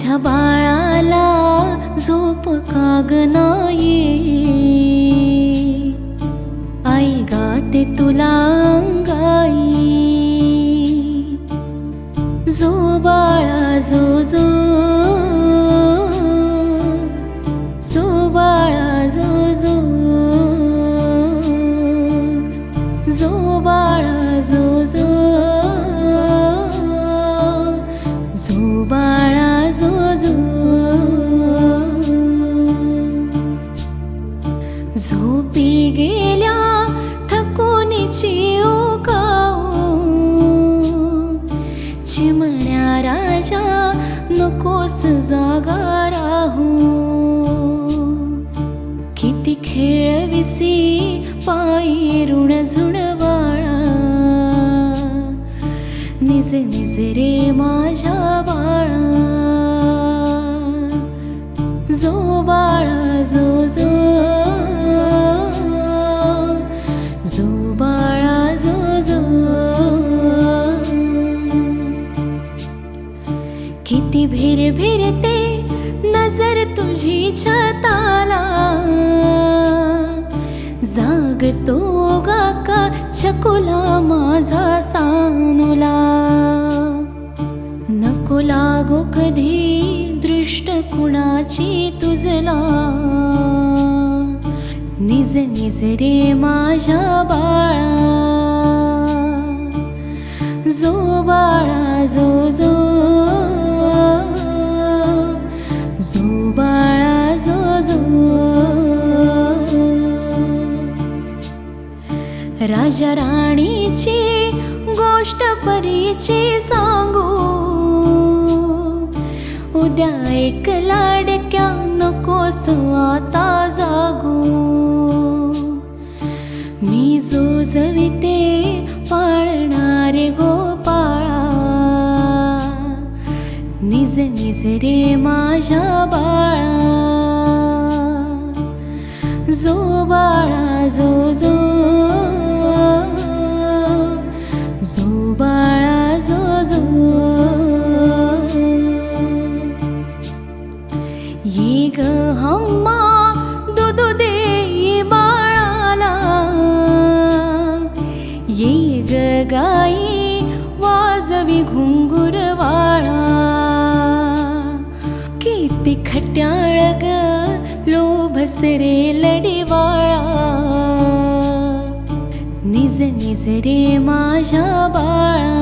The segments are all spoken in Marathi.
माझ्या बाळाला झोप काग नाही, आई गाते तुला अंगाई. जो बाळा जो जो, जो बाळा जो जो, जो बाळा जो जो, जो बाळा जो जो. झोपी गेल्या थकूनची ओकाऊ, चिमण्या राजा नकोस जागा राहू. किती खेळविसी पायी ऋण झुणवाळा, निज निज रे माझ्या बाळा. जो बाळा जो जो, जो बाळा जो जो. किती भिर भिरते नजर तुझी छताला, जागतो गाका चकुला माझा सानुला. नको लागो कधी दृष्ट कुणाची तुझला, निज निज रे माझ्या बाळा. जो बाळा जो जो, जो बाळा जो जो. राजा राणीची गोष्ट परीची सांगू, उद्या एक लाडक्या नकोस आता जागू. मी जो जविते पाळणारे गोपाळा, निज निज रे माझ्या बाळा. जो बाळा जो जो, जो बाळा जो जो. ये ग हम्मा दूध दे बाळाला, ये ग गाई वाजवी घुंगुर वाळा. किती खट्याळ ग लोभस रे लढीवाळा, निज निज रे माझ्या बाळा.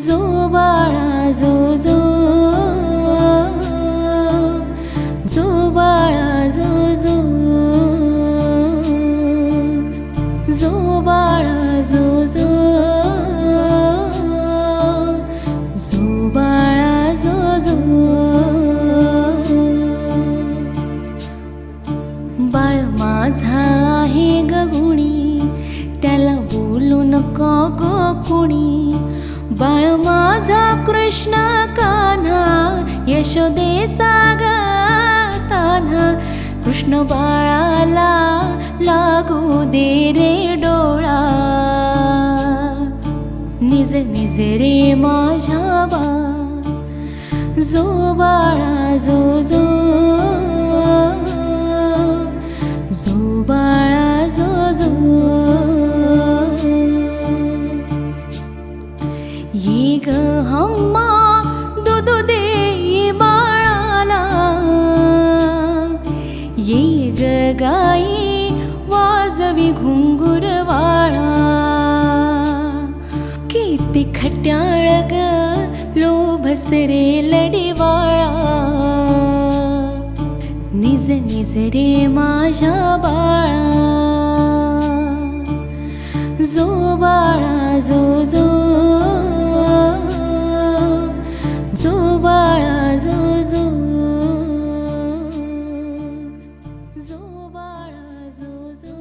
जो बाळा जो जो, जो बाळा जो जो, जो बाळा जो जो, जो बाळा जो जो. बाळ माझा आहे ग गुणी, त्याला बोलू नको ग कुणी. बाळ माझा कृष्ण कान्हा, यशोदेचा ग तान्हा. कृष्ण बाळाला लागू दे रे डोळा, निज निज रे माझ्या बा. जो बाळा जो जो, जो बाळा जो जो. ये ग हम्मा दूध दे बाळाला, ये ग गाई वाजवी घुंगुर वाळा. किती खट्याळ ग लोभस रे लढीवाळा, निज निज रे माझ्या बाळा. जो बाळा जो जो, जो बाळा जो जो, जो बाळा जो जो.